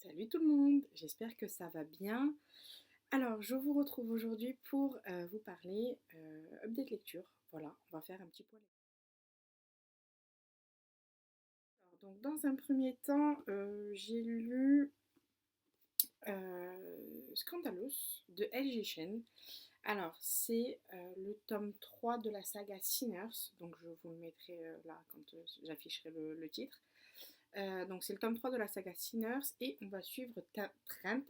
Salut tout le monde, j'espère que ça va bien. Alors, je vous retrouve aujourd'hui pour vous parler update lecture. Voilà, on va faire un petit point. Alors, donc, dans un premier temps, j'ai lu Scandalous de L.G. Chen. Alors, c'est le tome 3 de la saga Sinners, donc je vous le mettrai là quand j'afficherai le titre. Donc c'est le tome 3 de la saga Sinners et on va suivre Trent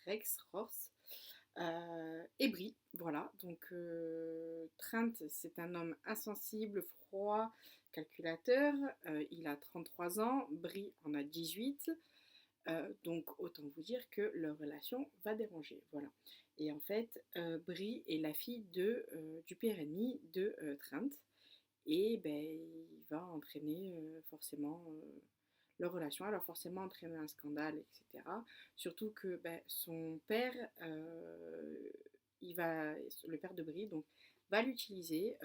Rexroth et Brie. Voilà, donc Trent c'est un homme insensible, froid, calculateur. Il a 33 ans, Brie en a 18. Donc autant vous dire que leur relation va déranger. Voilà. Et en fait, Brie est la fille du père ennemi de Trent. Et ben, il va entraîner forcément leur relation, alors forcément entraîner un scandale, etc. Surtout que ben, son père, le père de Brie, donc, va l'utiliser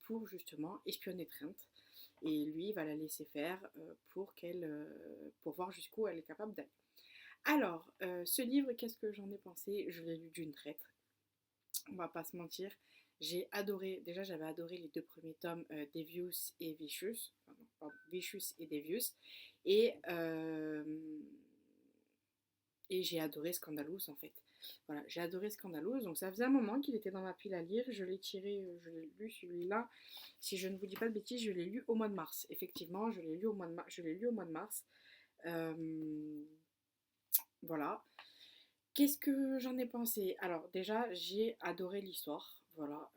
pour justement espionner Trent. Et lui, il va la laisser faire pour voir jusqu'où elle est capable d'aller. Alors, ce livre, qu'est-ce que j'en ai pensé? Je l'ai lu d'une traite, on va pas se mentir. J'ai adoré, déjà j'avais adoré les deux premiers tomes, Devious et Vicious, pardon, Vicious et Devious, et, euh, et j'ai adoré Scandalous en fait. Voilà, j'ai adoré Scandalous, donc ça faisait un moment qu'il était dans ma pile à lire, je l'ai tiré, je l'ai lu celui-là, si je ne vous dis pas de bêtises, je l'ai lu au mois de mars, effectivement, je l'ai lu au mois de mars, Euh, voilà. Qu'est-ce que j'en ai pensé? Alors déjà, j'ai adoré l'histoire. Voilà,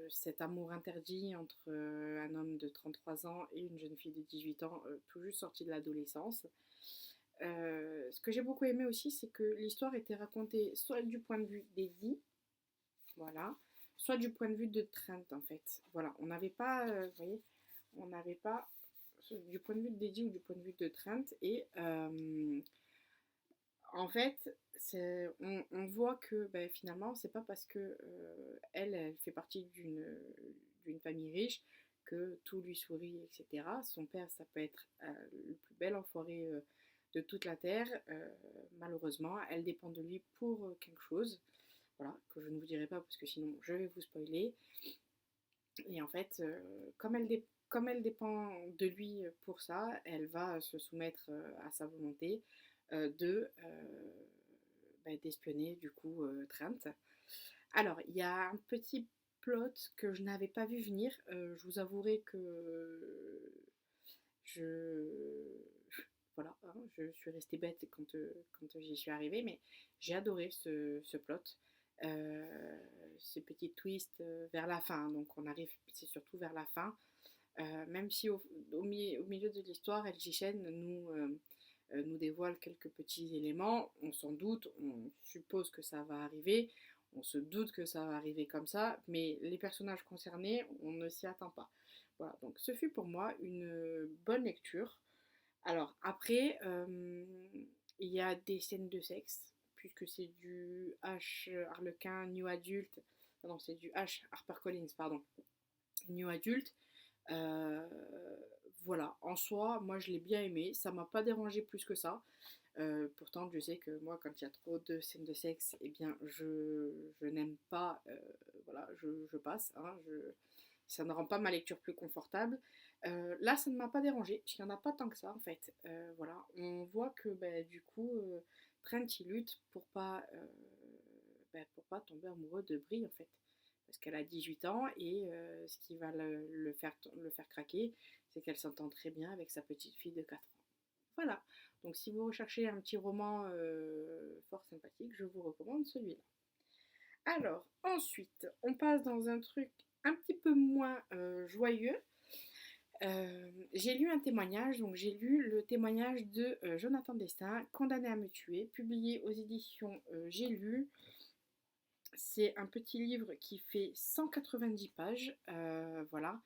cet amour interdit entre un homme de 33 ans et une jeune fille de 18 ans, tout juste sortie de l'adolescence. Ce que j'ai beaucoup aimé aussi, c'est que l'histoire était racontée soit du point de vue d'Eddie, voilà, soit du point de vue de Trent en fait. Voilà, on n'avait pas, vous voyez, on n'avait pas du point de vue d'Eddie ou du point de vue de Trent et en fait, on voit que ben, finalement, c'est pas parce que elle fait partie d'une famille riche que tout lui sourit, etc. Son père, ça peut être le plus bel enfoiré de toute la terre. Malheureusement, elle dépend de lui pour quelque chose, voilà, que je ne vous dirai pas parce que sinon je vais vous spoiler. Et en fait, comme elle dépend de lui pour ça, elle va se soumettre à sa volonté d'espionner du coup Trent. Alors, il y a un petit plot que je n'avais pas vu venir. Je vous avouerai que je voilà, hein, je suis restée bête quand j'y suis arrivée, mais j'ai adoré ce plot. Ce petit twist vers la fin, donc on arrive, c'est surtout vers la fin, même si au milieu de l'histoire, LG Chen nous dévoile quelques petits éléments, on s'en doute, on suppose que ça va arriver, on se doute que ça va arriver comme ça, mais les personnages concernés, on ne s'y attend pas. Voilà, donc ce fut pour moi une bonne lecture. Alors après, il y a des scènes de sexe, puisque c'est du H Harlequin New Adult, pardon, c'est du H HarperCollins, pardon, New Adult. Euh, voilà, en soi, moi je l'ai bien aimé, ça m'a pas dérangé plus que ça. Pourtant, je sais que moi, quand il y a trop de scènes de sexe, eh bien, je n'aime pas, voilà, je passe, hein, ça ne rend pas ma lecture plus confortable. Là, ça ne m'a pas dérangé, parce qu'il n'y en a pas tant que ça, en fait. Voilà, on voit que, bah, du coup, Trent, il lutte pour pas tomber amoureux de Brie, en fait. Parce qu'elle a 18 ans, et ce qui va le faire craquer, c'est qu'elle s'entend très bien avec sa petite fille de 4 ans. Voilà, donc si vous recherchez un petit roman fort sympathique, je vous recommande celui-là. Alors, ensuite, on passe dans un truc un petit peu moins joyeux. J'ai lu un témoignage, donc j'ai lu le témoignage de Jonathan Destin, Condamné à me tuer, publié aux éditions J'ai lu. C'est un petit livre qui fait 190 pages, voilà.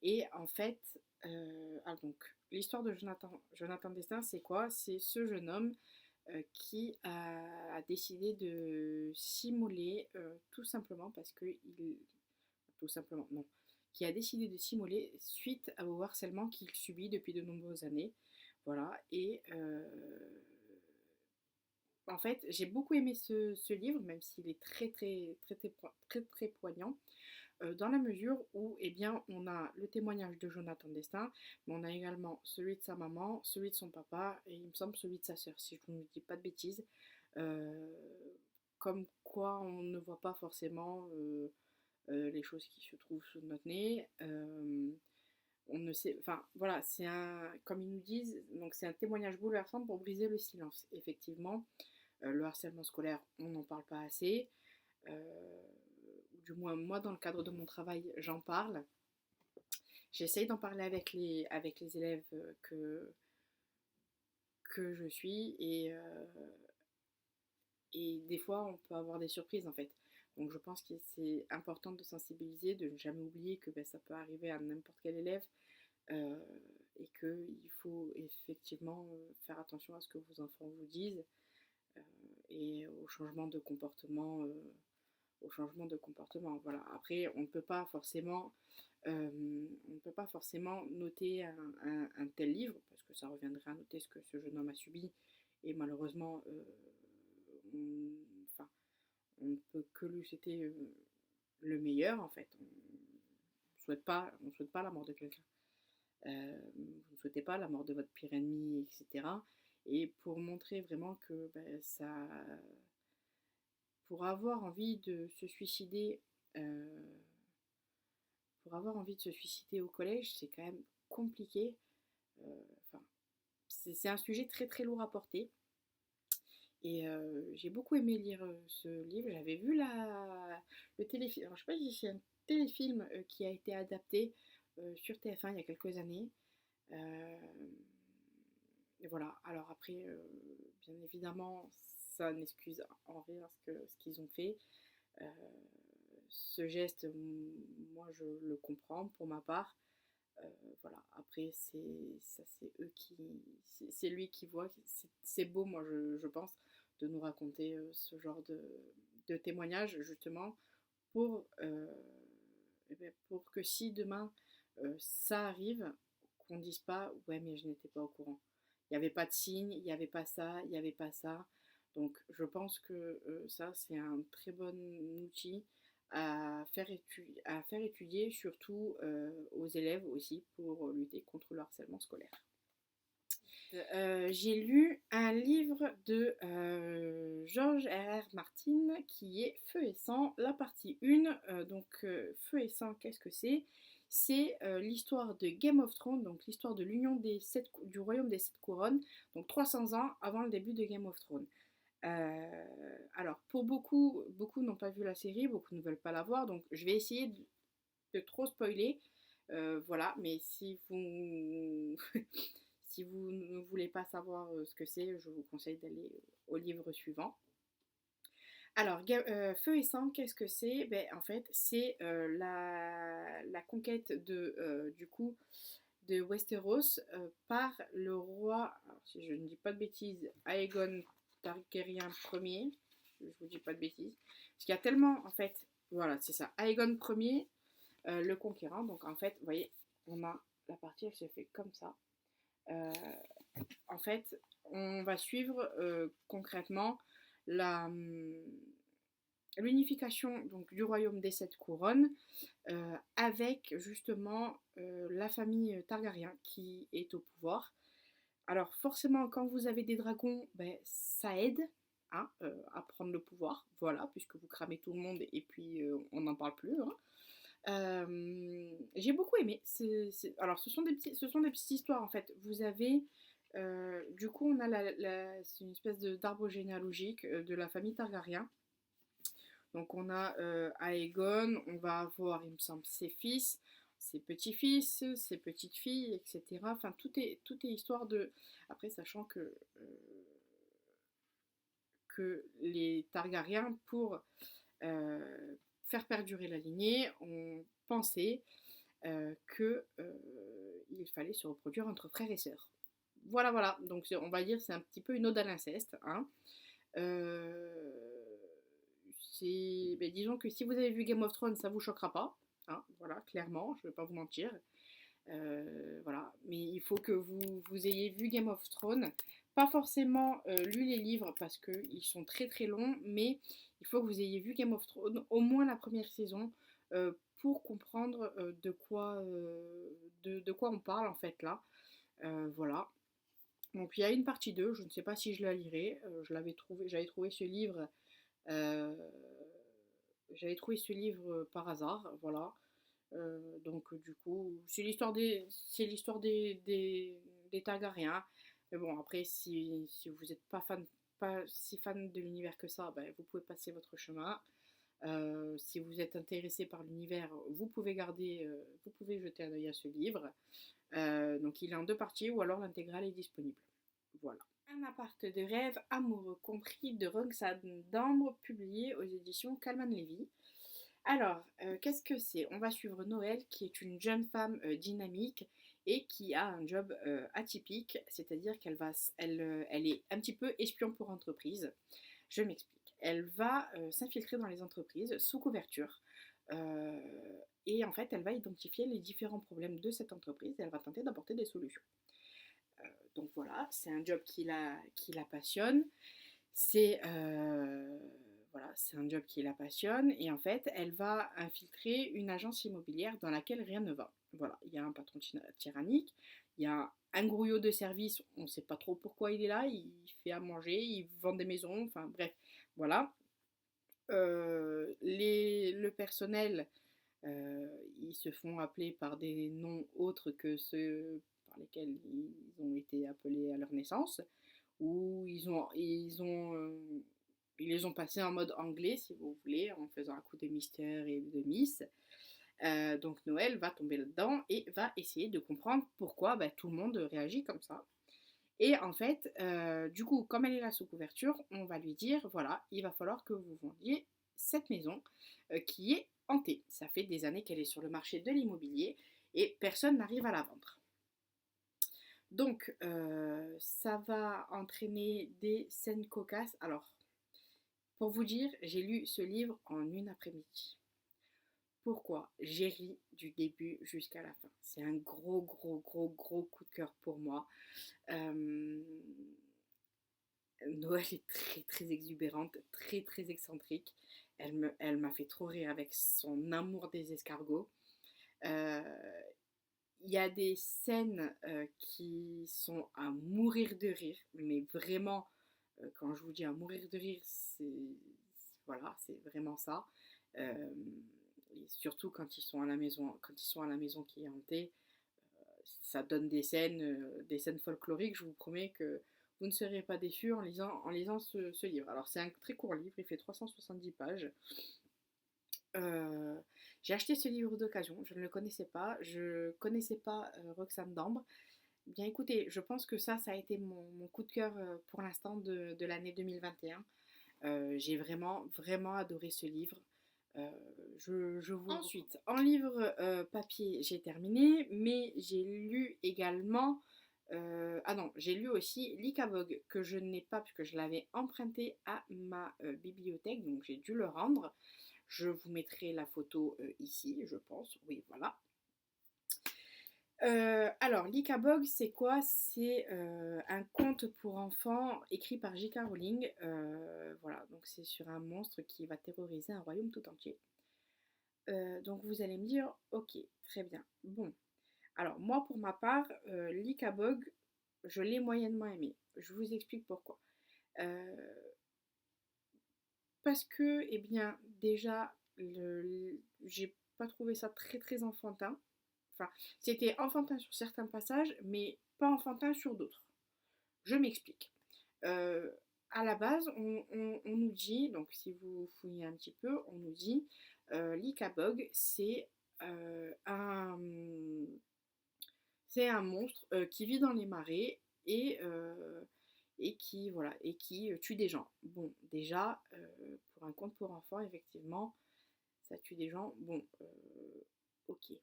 Et en fait, donc l'histoire de Jonathan Destin, c'est quoi? C'est ce jeune homme qui a décidé de s'immoler tout simplement parce que tout simplement, non. Qui a décidé de s'immoler suite au harcèlement qu'il subit depuis de nombreuses années. Voilà. Et En fait, j'ai beaucoup aimé ce livre, même s'il est très poignant, dans la mesure où, eh bien, on a le témoignage de Jonathan Destin, mais on a également celui de sa maman, celui de son papa, et il me semble celui de sa sœur, si je ne dis pas de bêtises. Euh, Comme quoi on ne voit pas forcément les choses qui se trouvent sous notre nez. On ne sait, enfin voilà, c'est un, comme ils nous disent, donc c'est un témoignage bouleversant pour briser le silence. Effectivement, le harcèlement scolaire, on n'en parle pas assez. Du moins moi dans le cadre de mon travail, j'en parle. J'essaye d'en parler avec les élèves que je suis et des fois on peut avoir des surprises en fait. Donc je pense que c'est important de sensibiliser, de ne jamais oublier que ben, ça peut arriver à n'importe quel élève euh, et qu'il faut effectivement faire attention à ce que vos enfants vous disent euh, et au changement de comportement. Voilà. Après, on ne peut pas forcément noter un tel livre parce que ça reviendrait à noter ce que ce jeune homme a subi et malheureusement, on, enfin, on ne peut que lui souhaiter le meilleur en fait. On souhaite pas la mort de quelqu'un. Vous ne souhaitez pas la mort de votre pire ennemi, etc. Et pour montrer vraiment que ben, ça, pour avoir envie de se suicider, euh, pour avoir envie de se suicider au collège, c'est quand même compliqué. Enfin, c'est un sujet très lourd à porter. Et j'ai beaucoup aimé lire ce livre. J'avais vu le téléfilm. Alors, je ne sais pas si c'est un téléfilm qui a été adapté sur TF1 il y a quelques années. Euh, et voilà. Alors après, bien évidemment, ça n'excuse en rien ce qu'ils ont fait. Euh, Ce geste, moi, je le comprends pour ma part. Euh, voilà. Après, c'est eux qui, c'est lui qui voit. C'est beau, moi, je pense, de nous raconter ce genre de témoignage justement pour, eh ben, pour que si demain ça arrive, qu'on dise pas ouais mais je n'étais pas au courant. Il n'y avait pas de signe, il n'y avait pas ça, il n'y avait pas ça. Donc je pense que ça c'est un très bon outil à faire étudier surtout aux élèves aussi pour lutter contre le harcèlement scolaire. J'ai lu un livre de George R.R. Martin qui est Feu et sang, la partie 1. Feu et sang, qu'est-ce que c'est? C'est l'histoire de Game of Thrones, donc l'histoire de l'union du royaume des sept couronnes, donc 300 ans avant le début de Game of Thrones. Alors, pour beaucoup n'ont pas vu la série, beaucoup ne veulent pas la voir, donc je vais essayer de trop spoiler. Voilà, mais si vous si vous ne voulez pas savoir ce que c'est, je vous conseille d'aller au livre suivant. Alors, Feu et sang, qu'est-ce que c'est? Ben, en fait, c'est la conquête du coup de Westeros par le roi, alors, si je ne dis pas de bêtises, Aegon Targaryen Ier. Je vous dis pas de bêtises. Parce qu'il y a tellement, en fait, voilà, c'est ça, Aegon Ier, le conquérant. Donc, en fait, vous voyez, on a la partie, elle se fait comme ça. Euh, En fait, on va suivre concrètement l'unification donc, du royaume des sept couronnes avec justement la famille Targaryen qui est au pouvoir. Alors forcément, quand vous avez des dragons, ben, ça aide hein, à prendre le pouvoir, voilà, puisque vous cramez tout le monde et puis on n'en parle plus. Hein. J'ai beaucoup aimé. Alors, ce sont des petites histoires en fait. Vous avez, du coup, on a c'est une espèce d'arbre généalogique de la famille Targaryen. Donc, on a Aegon, on va avoir, il me semble, ses fils, ses petits-fils, ses petites-filles, etc. Enfin, tout est histoire de. Après, sachant que les Targaryens, pour faire perdurer la lignée, ont pensé qu'il fallait se reproduire entre frères et sœurs. Voilà, voilà. Donc on va dire c'est un petit peu une ode à l'inceste. Hein. Euh, disons que si vous avez vu Game of Thrones, ça vous choquera pas. Hein, voilà, clairement, je ne vais pas vous mentir. Voilà, mais il faut que vous ayez vu Game of Thrones. Pas forcément lu les livres parce qu'ils sont très très longs, mais il faut que vous ayez vu Game of Thrones, au moins la première saison, pour comprendre de quoi on parle en fait là. Voilà. Donc il y a une partie 2, je ne sais pas si je la lirai. J'avais trouvé ce livre, euh, par hasard, voilà. Donc du coup, c'est l'histoire des Targaryens. Mais bon, après, si vous n'êtes pas si fan de l'univers que ça, ben, vous pouvez passer votre chemin. Si vous êtes intéressé par l'univers, vous pouvez jeter un œil à ce livre. Donc il est en deux parties ou alors l'intégrale est disponible. Voilà. Un appart de rêve amoureux compris de Roxane Dambre, publié aux éditions Calman Levy. Alors, qu'est-ce que c'est? On va suivre Noël, qui est une jeune femme dynamique et qui a un job atypique, c'est-à-dire elle est un petit peu espion pour entreprise. Je m'explique. Elle va s'infiltrer dans les entreprises sous couverture. euh, et en fait, elle va identifier les différents problèmes de cette entreprise et elle va tenter d'apporter des solutions. Donc voilà, c'est un job qui la passionne. C'est voilà, c'est un job qui la passionne et en fait, elle va infiltrer une agence immobilière dans laquelle rien ne va. Voilà, il y a un patron tyrannique, il y a un grouillot de service, on ne sait pas trop pourquoi il est là, il fait à manger, il vend des maisons, enfin bref, voilà. Le personnel, ils se font appeler par des noms autres que ceux par lesquels ils ont été appelés à leur naissance, ou ils les ont passés en mode anglais, si vous voulez, en faisant un coup de Mister et de Miss. Donc Noël va tomber là-dedans et va essayer de comprendre pourquoi bah, tout le monde réagit comme ça. Et en fait, du coup, comme elle est là sous couverture, on va lui dire, voilà, il va falloir que vous vendiez cette maison qui est hantée. Ça fait des années qu'elle est sur le marché de l'immobilier et personne n'arrive à la vendre. Donc, ça va entraîner des scènes cocasses. Alors, pour vous dire, j'ai lu ce livre en une après-midi. Pourquoi? J'ai ri du début jusqu'à la fin. C'est un gros, gros, gros, gros coup de cœur pour moi. Euh, Noël est très, très exubérante, très, très excentrique. Elle m'a fait trop rire avec son amour des escargots. Euh, Il y a des scènes qui sont à mourir de rire, mais vraiment, quand je vous dis à mourir de rire, voilà, c'est vraiment ça. Euh, et surtout quand ils sont à la maison, quand ils sont à la maison qui est hantée, ça donne des scènes folkloriques. Je vous promets que vous ne serez pas déçus en lisant ce livre. Alors c'est un très court livre, il fait 370 pages. Euh, j'ai acheté ce livre d'occasion, je ne le connaissais pas, je connaissais pas Roxane Dambre. Bien écoutez, je pense que ça a été mon coup de cœur pour l'instant de l'année 2021. J'ai vraiment, vraiment adoré ce livre. Euh, je vous Ensuite, en livre papier, j'ai terminé, mais j'ai lu également. Ah non, j'ai lu aussi L'Icabog, que je n'ai pas, puisque je l'avais emprunté à ma bibliothèque, donc j'ai dû le rendre. Je vous mettrai la photo ici, je pense. Oui, voilà. Alors, l'Icabog, c'est quoi? C'est un conte pour enfants écrit par J.K. Rowling. Voilà, donc c'est sur un monstre qui va terroriser un royaume tout entier. Donc vous allez me dire, ok, très bien. Bon, alors moi pour ma part, l'Icabog, je l'ai moyennement aimé. Je vous explique pourquoi. Euh, Parce que, eh bien, déjà, j'ai pas trouvé ça très très enfantin. Enfin, c'était enfantin sur certains passages, mais pas enfantin sur d'autres. Je m'explique. Euh, à la base, on nous dit, donc si vous fouillez un petit peu, on nous dit l'Icabog, c'est un monstre qui vit dans les marais et qui, voilà, et qui tue des gens. Bon, déjà, pour un conte pour enfants, effectivement, ça tue des gens. Bon, ok.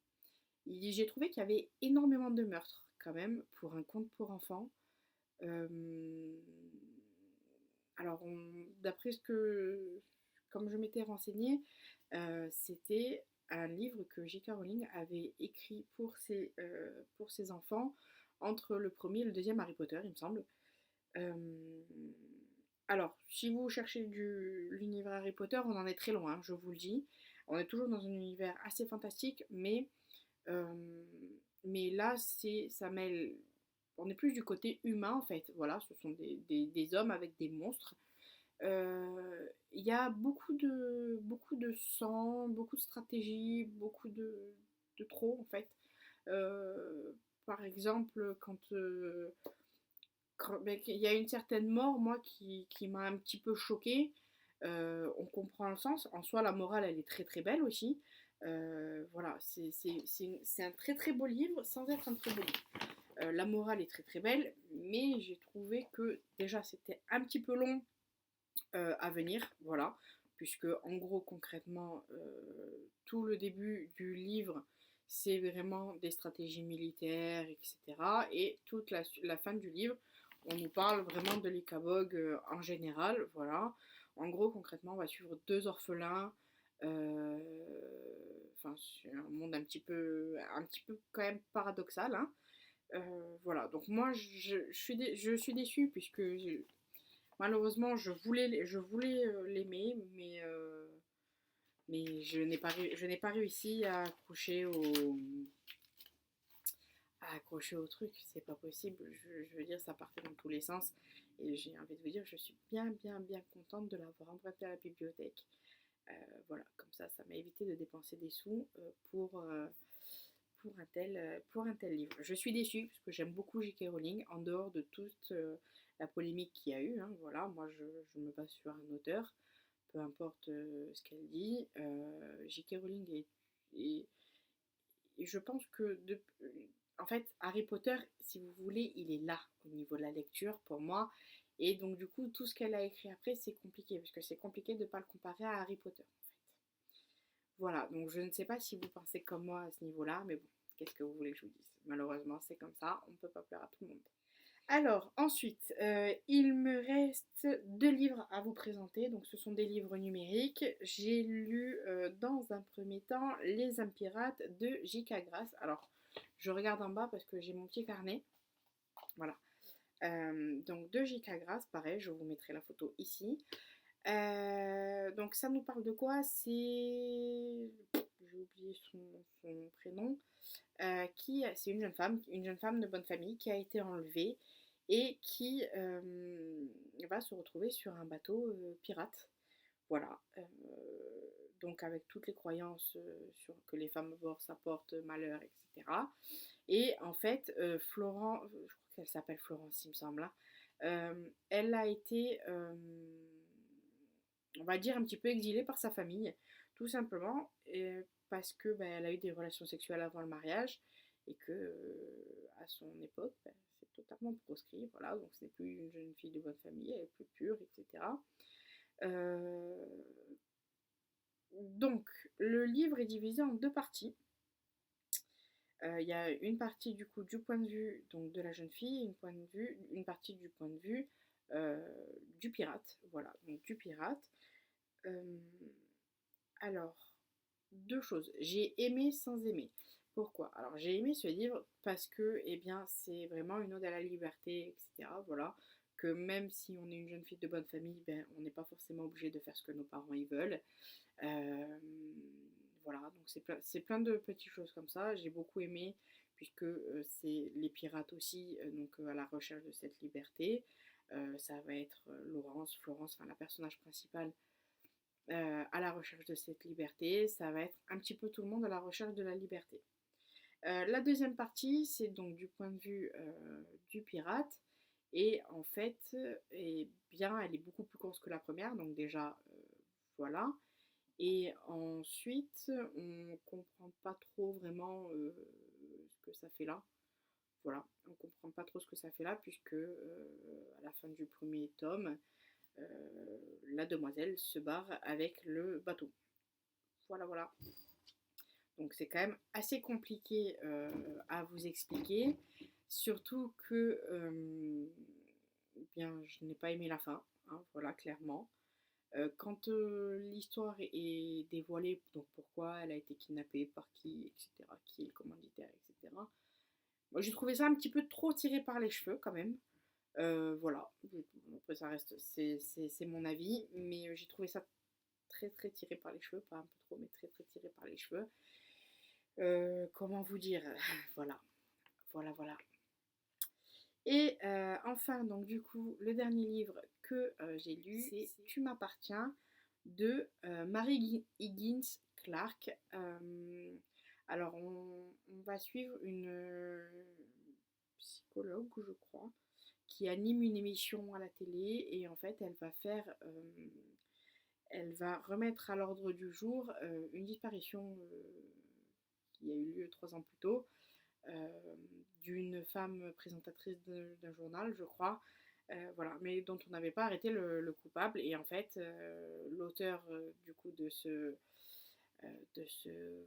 J'ai trouvé qu'il y avait énormément de meurtres quand même pour un conte pour enfants. Euh, alors, d'après comme je m'étais renseignée, c'était un livre que J.K. Rowling avait écrit pour ses enfants entre le premier et le deuxième Harry Potter, il me semble. Euh, alors, si vous cherchez l'univers Harry Potter, on en est très loin, je vous le dis. On est toujours dans un univers assez fantastique, euh, mais là, ça mêle. On est plus du côté humain en fait. Voilà, ce sont des hommes avec des monstres. Il y a beaucoup de sang, beaucoup de stratégie, beaucoup de trop en fait. Euh, Par exemple, ben, il y a une certaine mort, moi, qui m'a un petit peu choquée. On comprend le sens. En soi, la morale, elle est très très belle aussi. Voilà, c'est un très très beau livre sans être un très beau livre. La morale est très très belle, mais j'ai trouvé que déjà c'était un petit peu long à venir, voilà, puisque en gros concrètement tout le début du livre c'est vraiment des stratégies militaires, etc. Et toute la fin du livre, on nous parle vraiment de l'Ikabog en général, voilà. En gros concrètement on va suivre deux orphelins. euh, Enfin, c'est un monde un petit peu quand même paradoxal, hein. Voilà, donc moi je suis déçue puisque malheureusement je voulais l'aimer, mais je n'ai pas réussi à accrocher au truc, c'est pas possible. Je veux dire, ça partait dans tous les sens et j'ai envie de vous dire, je suis bien contente de l'avoir emprunté à la bibliothèque. Voilà, comme ça m'a évité de dépenser des sous pour un tel livre. Je suis déçue parce que j'aime beaucoup J.K. Rowling, en dehors de toute la polémique qu'il y a eu, hein, voilà, moi je me base sur un auteur, peu importe ce qu'elle dit. J.K. Rowling est- et je pense que en fait Harry Potter, si vous voulez, il est là au niveau de la lecture pour moi. Et donc du coup, tout ce qu'elle a écrit après, c'est compliqué, parce que c'est compliqué de ne pas le comparer à Harry Potter. Voilà, donc je ne sais pas si vous pensez comme moi à ce niveau-là, mais bon, qu'est-ce que vous voulez que je vous dise? Malheureusement, c'est comme ça, on ne peut pas plaire à tout le monde. Alors, ensuite, il me reste deux livres à vous présenter. Donc, ce sont des livres numériques. J'ai lu dans un premier temps Les âmes pirates de J.K. Grass. Alors, je regarde en bas parce que j'ai mon petit carnet. Voilà. Donc, de J.K. Grass, pareil, je vous mettrai la photo ici. Donc, ça nous parle de quoi? J'ai oublié son prénom. C'est une jeune femme de bonne famille qui a été enlevée et qui va se retrouver sur un bateau pirate. Voilà. Donc avec toutes les croyances sur que les femmes à bord ça porte malheur, etc. Et en fait, je crois qu'elle s'appelle Florence, il me semble, hein, elle a été, on va dire, un petit peu exilée par sa famille, tout simplement, parce que ben, elle a eu des relations sexuelles avant le mariage et que à son époque, ben, c'est totalement proscrit, voilà, donc ce n'est plus une jeune fille de bonne famille, elle est plus pure, etc. Euh, donc, le livre est divisé en deux parties. Il y a une partie du coup du point de vue donc, de la jeune fille, une partie du point de vue euh, du pirate. Voilà, donc du pirate. Euh, alors, deux choses. J'ai aimé sans aimer. Pourquoi? Alors, j'ai aimé ce livre parce que, eh bien, c'est vraiment une ode à la liberté, etc. Voilà. Que même si on est une jeune fille de bonne famille, ben, on n'est pas forcément obligé de faire ce que nos parents y veulent. Euh, voilà, donc c'est plein de petites choses comme ça. J'ai beaucoup aimé, puisque c'est les pirates aussi, donc à la recherche de cette liberté. Ça va être Florence, enfin la personnage principale à la recherche de cette liberté. Ça va être un petit peu tout le monde à la recherche de la liberté. La deuxième partie, c'est donc du point de vue du pirate. Et en fait, eh bien, elle est beaucoup plus courte que la première, donc déjà, voilà. Et ensuite, on comprend pas trop vraiment ce que ça fait là. Voilà, on comprend pas trop ce que ça fait là, puisque à la fin du premier tome, la demoiselle se barre avec le bateau. Voilà. Donc c'est quand même assez compliqué à vous expliquer, surtout que bien, je n'ai pas aimé la fin, hein, voilà, clairement. Quand l'histoire est dévoilée, donc pourquoi elle a été kidnappée, par qui, etc., qui est le commanditaire, etc. Moi, j'ai trouvé ça un petit peu trop tiré par les cheveux quand même. Voilà, après ça reste, c'est mon avis, mais j'ai trouvé ça très très tiré par les cheveux, pas un peu trop, mais très très tiré par les cheveux. Comment vous dire? Voilà, voilà, voilà. Et enfin, donc du coup, le dernier livre que j'ai lu, c'est Tu m'appartiens de Mary Higgins Clark. Alors, on va suivre une psychologue, je crois, qui anime une émission à la télé et en fait, elle va remettre à l'ordre du jour une disparition qui a eu lieu 3 ans plus tôt euh, d'une femme présentatrice d'un journal, je crois, voilà, mais dont on n'avait pas arrêté le coupable. Et en fait, l'auteur du coup de ce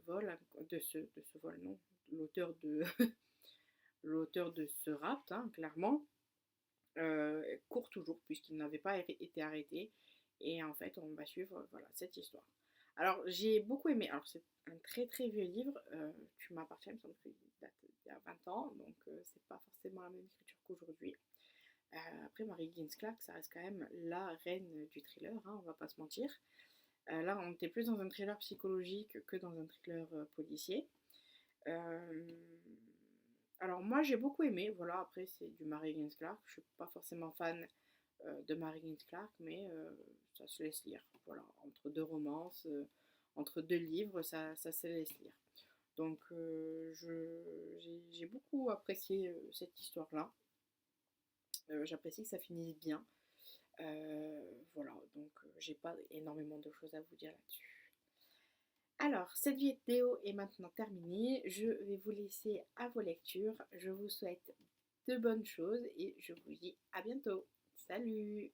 vol, de ce vol, non, l'auteur de l'auteur de ce rapt, hein, clairement, court toujours puisqu'il n'avait pas été arrêté. Et en fait, on va suivre voilà, cette histoire. Alors, j'ai beaucoup aimé. Alors, c'est un très très vieux livre. Tu m'appartiens, il me semble qu'il date d'il y a 20 ans. Donc, c'est pas forcément la même écriture qu'aujourd'hui. Après, Mary Higgins Clark, ça reste quand même la reine du thriller, hein, on va pas se mentir. Là, on était plus dans un thriller psychologique que dans un thriller policier. Euh, alors moi j'ai beaucoup aimé, voilà, après c'est du Mary Higgins Clark, je suis pas forcément fan de Mary Higgins Clark, mais ça se laisse lire, voilà, entre deux romances, entre deux livres, ça se laisse lire. Donc j'ai beaucoup apprécié cette histoire-là, j'apprécie que ça finisse bien, voilà, donc j'ai pas énormément de choses à vous dire là-dessus. Alors, cette vidéo est maintenant terminée. Je vais vous laisser à vos lectures. Je vous souhaite de bonnes choses et je vous dis à bientôt. Salut!